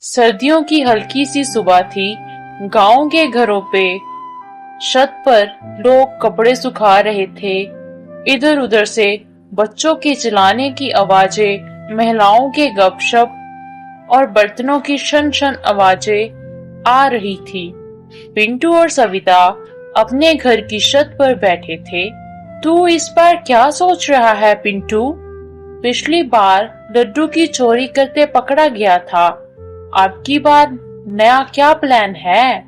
सर्दियों की हल्की सी सुबह थी। गांव के घरों पे छत पर लोग कपड़े सुखा रहे थे। इधर उधर से बच्चों के चिल्लाने की आवाजें, महिलाओं के गपशप और बर्तनों की शन शन आवाजें आ रही थी। पिंटू और सविता अपने घर की छत पर बैठे थे। तू इस बार क्या सोच रहा है पिंटू? पिछली बार लड्डू की चोरी करते पकड़ा गया था। अब की बार नया क्या प्लान है?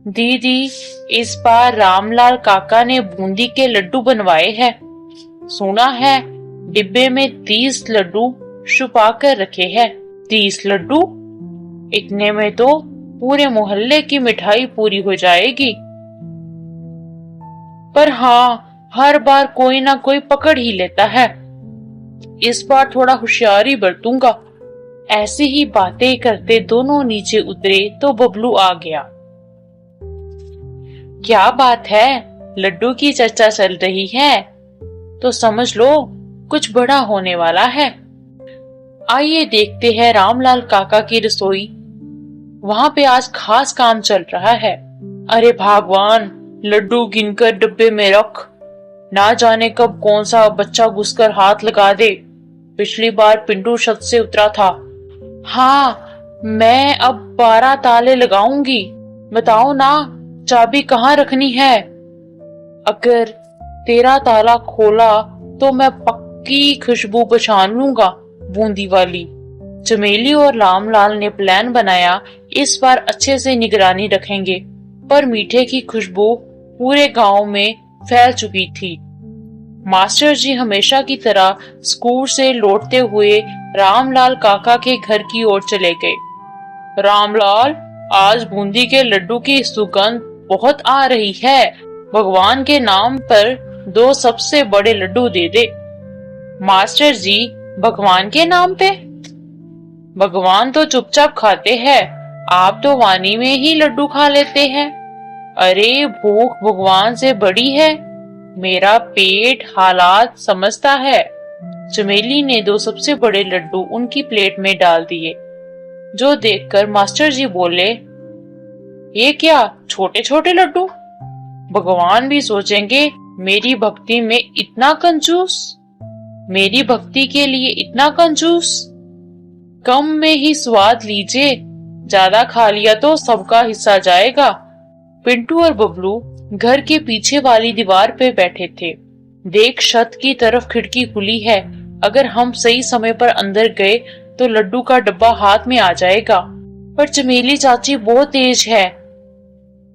दीदी, इस बार रामलाल काका ने बूंदी के लड्डू बनवाए हैं। सुना है डिब्बे में 30 लड्डू छुपा कर रखे हैं। 30 लड्डू? इतने में तो पूरे मोहल्ले की मिठाई पूरी हो जाएगी। पर हाँ, हर बार कोई ना कोई पकड़ ही लेता है। इस बार थोड़ा होशियारी बरतूंगा। ऐसी ही बातें करते दोनों नीचे उतरे तो बबलू आ गया। क्या बात है, लड्डू की चर्चा चल रही है तो समझ लो कुछ बड़ा होने वाला है। आइए देखते हैं रामलाल काका की रसोई। वहां पे आज खास काम चल रहा है। अरे भगवान, लड्डू गिनकर डिब्बे में रख। ना जाने कब कौन सा बच्चा घुसकर हाथ लगा दे। पिछली बार पिंटू छत से उतरा था। हाँ, मैं अब 12 ताले लगाऊंगी। बताओ ना, चाबी कहाँ रखनी है? अगर 13 ताला खोला तो मैं पक्की खुशबू पहचान लूंगा, बूंदी वाली। चमेली और रामलाल ने प्लान बनाया, इस बार अच्छे से निगरानी रखेंगे। पर मीठे की खुशबू पूरे गांव में फैल चुकी थी। मास्टर जी हमेशा की तरह स्कूल से लौटते हुए रामलाल काका के घर की ओर चले गए। रामलाल, आज बूंदी के लड्डू की सुगंध बहुत आ रही है। भगवान के नाम पर 2 सबसे बड़े लड्डू दे दे। मास्टर जी, भगवान के नाम पे? भगवान तो चुपचाप खाते हैं, आप तो वाणी में ही लड्डू खा लेते हैं। अरे भूख भगवान से बड़ी है, मेरा पेट हालात समझता है। चमेली ने 2 सबसे बड़े लड्डू उनकी प्लेट में डाल दिए, जो देखकर मास्टर जी बोले, ये क्या छोटे छोटे लड्डू? भगवान भी सोचेंगे मेरी भक्ति में इतना कंजूस, मेरी भक्ति के लिए इतना कंजूस। कम में ही स्वाद लीजिए, ज्यादा खा लिया तो सबका हिस्सा जाएगा। पिंटू और बबलू घर के पीछे वाली दीवार पे बैठे थे। देख, छत की तरफ खिड़की खुली है। अगर हम सही समय पर अंदर गए तो लड्डू का डब्बा हाथ में आ जाएगा। पर चमेली चाची बहुत तेज है,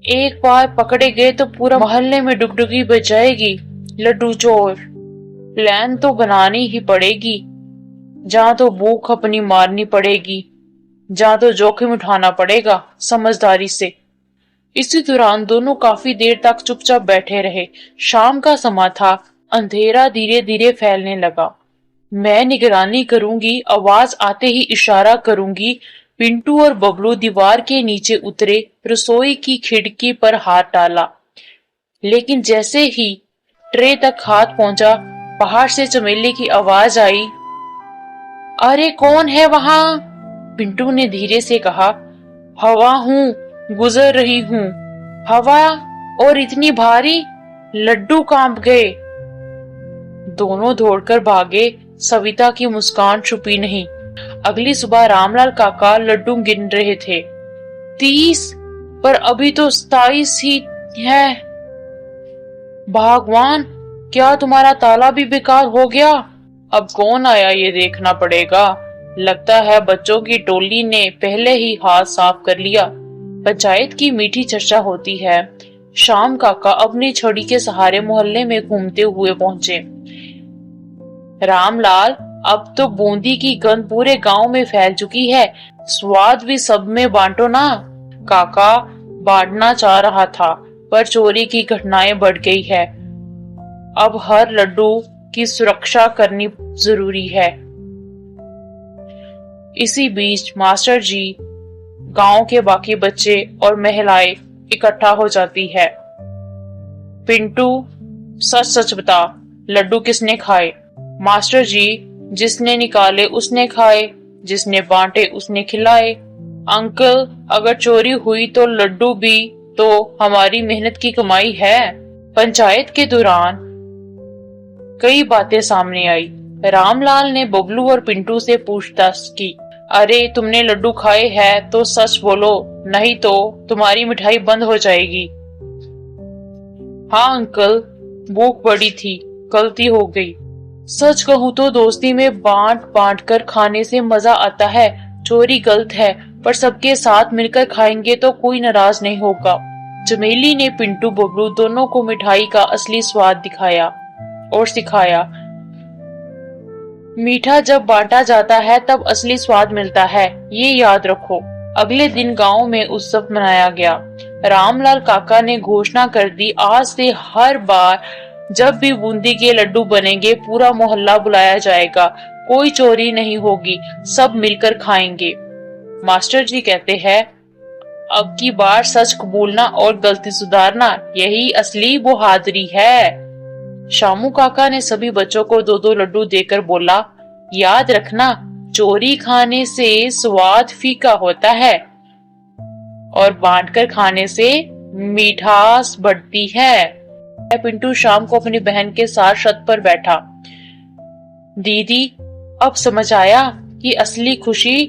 एक बार पकड़े गए तो पूरा मोहल्ले में डुगडुगी बज जाएगी। लड्डू चोर, प्लान तो बनानी ही पड़ेगी। जहाँ तो भूख अपनी मारनी पड़ेगी, जहाँ तो जोखिम उठाना पड़ेगा समझदारी से। इसी दौरान दोनों काफी देर तक चुपचाप बैठे रहे। शाम का समय था, अंधेरा धीरे धीरे फैलने लगा। मैं निगरानी करूंगी, आवाज आते ही इशारा करूंगी। पिंटू और बबलू दीवार के नीचे उतरे, रसोई की खिड़की पर हाथ डाला। लेकिन जैसे ही ट्रे तक हाथ पहुंचा, बाहर से चमेली की आवाज आई। अरे कौन है वहां? पिंटू ने धीरे से कहा। हवा हूँ, गुजर रही हूँ। हवा? और इतनी भारी? लड्डू कांप गए। दोनों दौड़कर भागे। सविता की मुस्कान छुपी नहीं। अगली सुबह रामलाल काका लड्डू गिन रहे थे। 30, पर अभी तो 27 ही है। भगवान, क्या तुम्हारा ताला भी बेकार हो गया? अब कौन आया ये देखना पड़ेगा। लगता है बच्चों की टोली ने पहले ही हाथ साफ कर लिया। पंचायत की मीठी चर्चा होती है। शाम काका अपनी छड़ी के सहारे मोहल्ले में घूमते हुए पहुंचे। रामलाल, अब तो बूंदी की गंध पूरे गांव में फैल चुकी है। स्वाद भी सब में बांटो ना। काका बांटना चाह रहा था, पर चोरी की घटनाएं बढ़ गई है। अब हर लड्डू की सुरक्षा करनी जरूरी है। इसी बीच मास्टर जी, गांव के बाकी बच्चे और महिलाएं इकट्ठा हो जाती है। पिंटू, सच सच बता, लड्डू किसने खाए? मास्टर जी, जिसने निकाले उसने खाए, जिसने बांटे उसने खिलाए। अंकल, अगर चोरी हुई तो लड्डू भी तो हमारी मेहनत की कमाई है। पंचायत के दौरान कई बातें सामने आई। रामलाल ने बबलू और पिंटू से पूछताछ की। अरे, तुमने लड्डू खाए हैं तो सच बोलो, नहीं तो तुम्हारी मिठाई बंद हो जाएगी। हाँ अंकल, भूख बड़ी थी, गलती हो गई। सच कहूँ तो दोस्ती में बांट बांट कर खाने से मजा आता है। चोरी गलत है, पर सबके साथ मिलकर खाएंगे तो कोई नाराज नहीं होगा। चमेली ने पिंटू बबलू दोनों को मिठाई का असली स्वाद दिखाया और सिखाया। मीठा जब बांटा जाता है तब असली स्वाद मिलता है, ये याद रखो। अगले दिन गांव में उत्सव मनाया गया। रामलाल काका ने घोषणा कर दी, आज से हर बार जब भी बूंदी के लड्डू बनेंगे पूरा मोहल्ला बुलाया जाएगा। कोई चोरी नहीं होगी, सब मिलकर खाएंगे। मास्टर जी कहते हैं, अब की बार सच कबूलना और गलती सुधारना, यही असली बहादुरी है। शामू काका ने सभी बच्चों को दो दो लड्डू देकर बोला, याद रखना, चोरी खाने से स्वाद फीका होता है और बांटकर खाने से मिठास बढ़ती है। पिंटू शाम को अपनी बहन के साथ छत पर बैठा। दीदी, अब समझ आया कि असली खुशी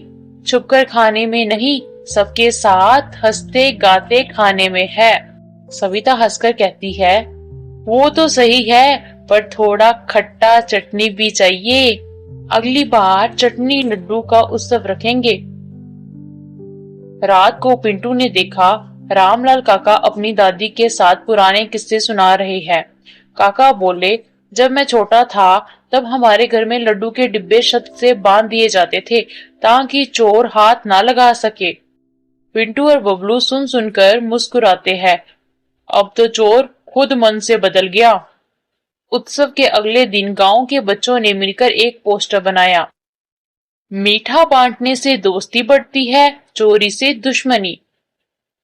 छुपकर खाने में नहीं, सबके साथ हंसते गाते खाने में है। सविता हंसकर कहती है, वो तो सही है, पर थोड़ा खट्टा चटनी भी चाहिए। अगली बार चटनी लड्डू का उत्सव रखेंगे। रात को पिंटू ने देखा रामलाल काका अपनी दादी के साथ पुराने किस्से सुना रहे हैं। काका बोले, जब मैं छोटा था तब हमारे घर में लड्डू के डिब्बे छत से बांध दिए जाते थे ताकि चोर हाथ ना लगा सके। पिंटू और बबलू सुन सुनकर मुस्कुराते हैं। अब तो चोर खुद मन से बदल गया। उत्सव के अगले दिन गांव के बच्चों ने मिलकर एक पोस्टर बनाया। मीठा बांटने से दोस्ती बढ़ती है, चोरी से दुश्मनी।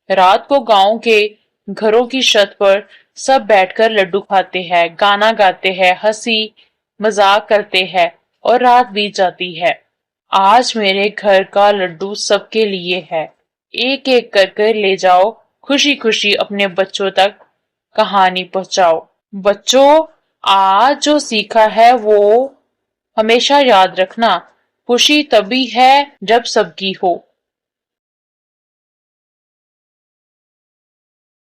रात को गांव के घरों की छत पर सब बैठकर लड्डू खाते हैं, गाना गाते हैं, हंसी मजाक करते हैं और रात बीत जाती है। आज मेरे घर का लड्डू सबके लिए है, एक एक कर ले जाओ, खुशी खुशी अपने बच्चों तक कहानी पहुंचाओ। बच्चों, आज जो सीखा है वो हमेशा याद रखना, खुशी तभी है जब सबकी हो।